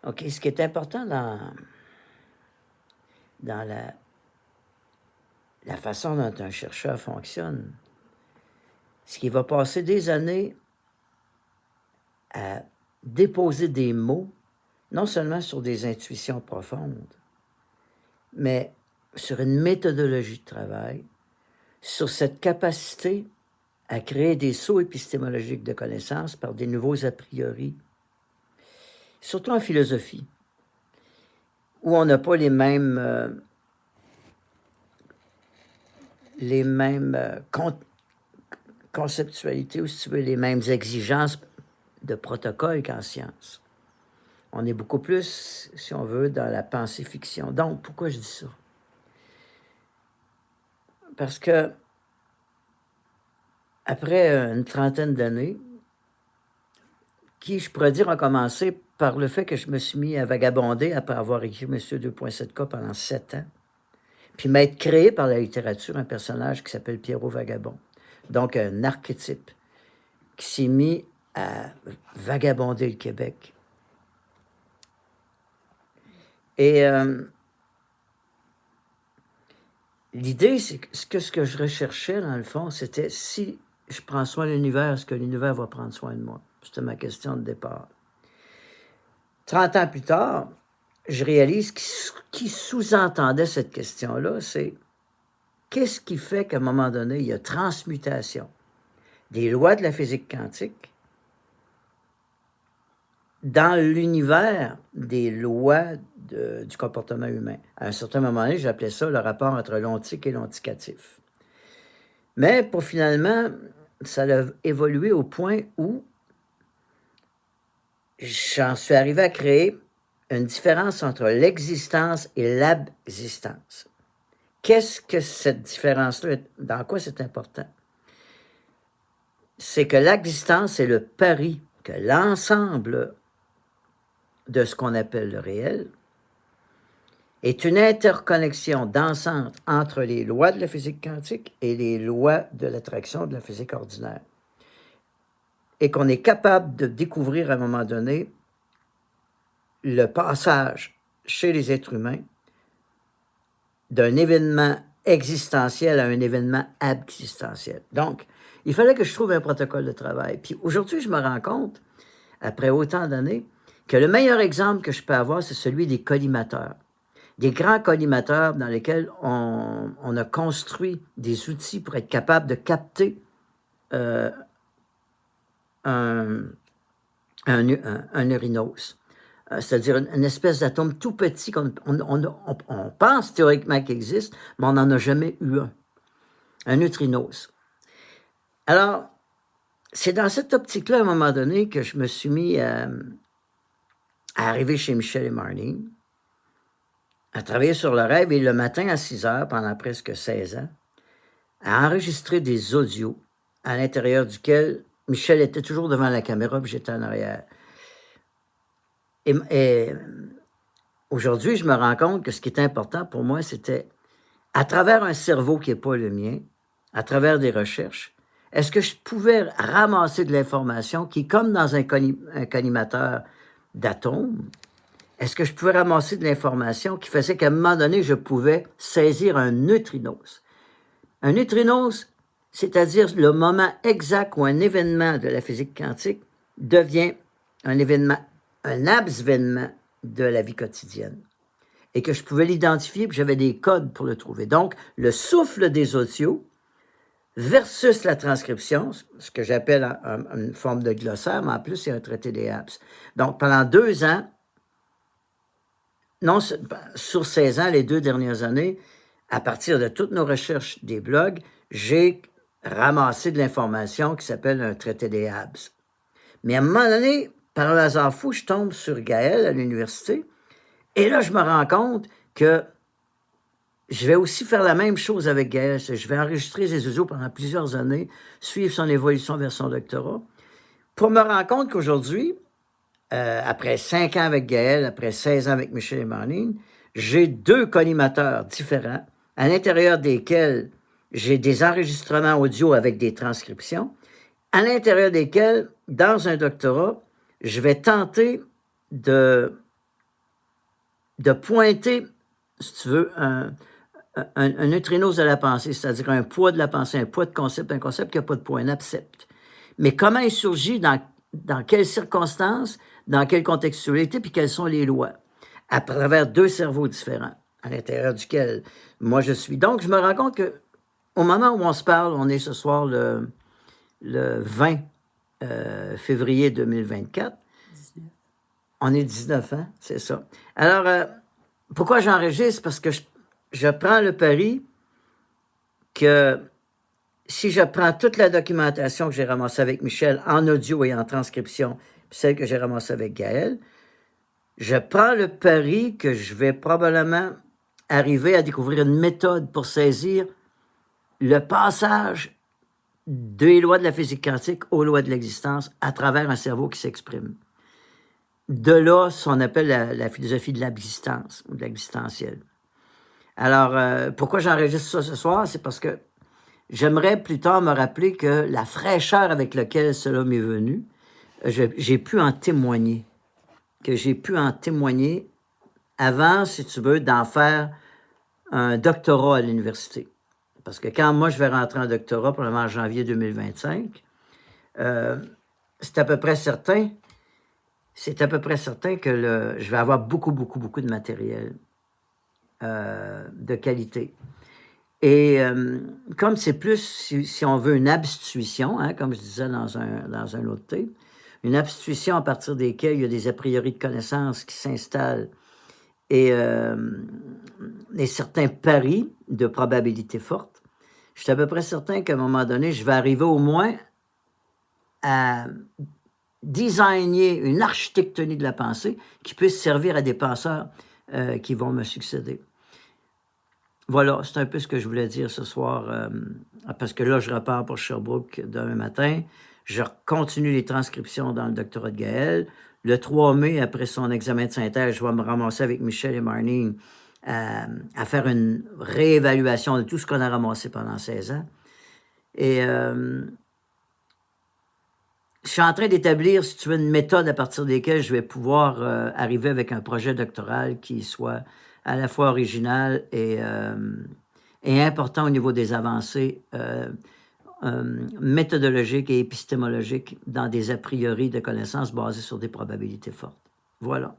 OK, ce qui est important dans la façon dont un chercheur fonctionne, c'est qu'il va passer des années à déposer des mots, non seulement sur des intuitions profondes, mais sur une méthodologie de travail, sur cette capacité à créer des sauts épistémologiques de connaissances par des nouveaux a priori, surtout en philosophie, où on n'a pas les mêmes conceptualités, ou si tu veux, les mêmes exigences de protocole qu'en science. On est beaucoup plus, si on veut, dans la pensée-fiction. Donc, pourquoi je dis ça? Parce que, après une trentaine d'années, qui, je pourrais dire, a commencé par le fait que je me suis mis à vagabonder après avoir écrit Monsieur 2.7K pendant 7 ans, puis m'être créé par la littérature un personnage qui s'appelle Pierrot Vagabond. Donc, un archétype qui s'est mis à vagabonder le Québec. Et l'idée, c'est que ce que je recherchais, dans le fond, c'était si je prends soin de l'univers, est-ce que l'univers va prendre soin de moi? C'était ma question de départ. 30 ans plus tard, je réalise qui sous-entendait cette question-là, c'est qu'est-ce qui fait qu'à un moment donné, il y a transmutation des lois de la physique quantique dans l'univers des lois du comportement humain. À un certain moment donné, j'appelais ça le rapport entre l'ontique et l'onticatif. Mais pour finalement, ça a évolué au point où j'en suis arrivé à créer une différence entre l'existence et l'absistance. Qu'est-ce que cette différence-là, dans quoi c'est important? C'est que l'existence, c'est le pari que l'ensemble de ce qu'on appelle le réel est une interconnexion d'ensemble entre les lois de la physique quantique et les lois de l'attraction de la physique ordinaire. Et qu'on est capable de découvrir à un moment donné le passage chez les êtres humains d'un événement existentiel à un événement absistentiel. Donc, il fallait que je trouve un protocole de travail. Puis aujourd'hui, je me rends compte, après autant d'années, que le meilleur exemple que je peux avoir, c'est celui des collimateurs. Des grands collimateurs dans lesquels on a construit des outils pour être capable de capter un urinos. C'est-à-dire une espèce d'atome tout petit qu'on on pense théoriquement qu'il existe, mais on n'en a jamais eu un neutrinos. Alors, c'est dans cette optique-là, à un moment donné, que je me suis mis à arriver chez Michel et Marlene, à travailler sur le rêve, et le matin à 6 heures, pendant presque 16 ans, à enregistrer des audios à l'intérieur duquel Michel était toujours devant la caméra, puis j'étais en arrière. Et aujourd'hui, je me rends compte que ce qui est important pour moi, c'était, à travers un cerveau qui n'est pas le mien, à travers des recherches, est-ce que je pouvais ramasser de l'information qui, comme dans un collimateur d'atomes, est-ce que je pouvais ramasser de l'information qui faisait qu'à un moment donné, je pouvais saisir un neutrinos? Un neutrinos, c'est-à-dire le moment exact où un événement de la physique quantique devient un événement, un absévénement de la vie quotidienne. Et que je pouvais l'identifier, puis j'avais des codes pour le trouver. Donc, le souffle des audios versus la transcription, ce que j'appelle une forme de glossaire, mais en plus, c'est un traité des apps. Donc, pendant 2 ans, non, sur 16 ans, les 2 dernières années, à partir de toutes nos recherches des blogs, j'ai ramassé de l'information qui s'appelle un traité des Habs. Mais à un moment donné, par un hasard fou, je tombe sur Gaël à l'université, et là, je me rends compte que je vais aussi faire la même chose avec Gaël. Je vais enregistrer ses audios pendant plusieurs années, suivre son évolution vers son doctorat, pour me rendre compte qu'aujourd'hui, après 5 ans avec Gaël, après 16 ans avec Michel et Marlene, j'ai 2 collimateurs différents, à l'intérieur desquels j'ai des enregistrements audio avec des transcriptions, à l'intérieur desquels, dans un doctorat, je vais tenter de de pointer, si tu veux, un neutrinos de la pensée, c'est-à-dire un poids de la pensée, un poids de concept, un concept qui n'a pas de poids, un accept. Mais comment il surgit, dans quelles circonstances, dans quelle contextualité, puis quelles sont les lois, à travers deux cerveaux différents, à l'intérieur duquel moi je suis. Donc, je me rends compte que au moment où on se parle, on est ce soir le 20 février 2024. 19. On est 19 ans, c'est ça. Alors, pourquoi j'enregistre? Parce que je prends le pari que si je prends toute la documentation que j'ai ramassée avec Michel en audio et en transcription, puis celle que j'ai ramassée avec Gaël, je prends le pari que je vais probablement arriver à découvrir une méthode pour saisir le passage des lois de la physique quantique aux lois de l'existence à travers un cerveau qui s'exprime. De là, ce qu'on appelle la philosophie de l'existence ou de l'existentiel. Alors, pourquoi j'enregistre ça ce soir? C'est parce que j'aimerais plus tard me rappeler que la fraîcheur avec laquelle cela m'est venu, j'ai pu en témoigner. Que j'ai pu en témoigner avant, si tu veux, d'en faire un doctorat à l'université. Parce que quand moi, je vais rentrer en doctorat, probablement en janvier 2025, c'est à peu près certain que je vais avoir beaucoup de matériel de qualité. Et comme c'est plus, si on veut, une abstitution, hein, comme je disais dans un autre tape, une abstitution à partir desquelles il y a des a priori de connaissances qui s'installent et certains paris de probabilité forte, je suis à peu près certain qu'à un moment donné, je vais arriver au moins à designer une architectonie de la pensée qui puisse servir à des penseurs qui vont me succéder. Voilà, c'est un peu ce que je voulais dire ce soir, parce que là, je repars pour Sherbrooke demain matin. Je continue les transcriptions dans le doctorat de Gaël. Le 3 mai, après son examen de synthèse, je vais me ramasser avec Michel et Marnie à faire une réévaluation de tout ce qu'on a ramassé pendant 16 ans. Et je suis en train d'établir, si tu veux, une méthode à partir desquelles je vais pouvoir arriver avec un projet doctoral qui soit à la fois original et important au niveau des avancées méthodologiques et épistémologiques dans des a priori de connaissances basées sur des probabilités fortes. Voilà.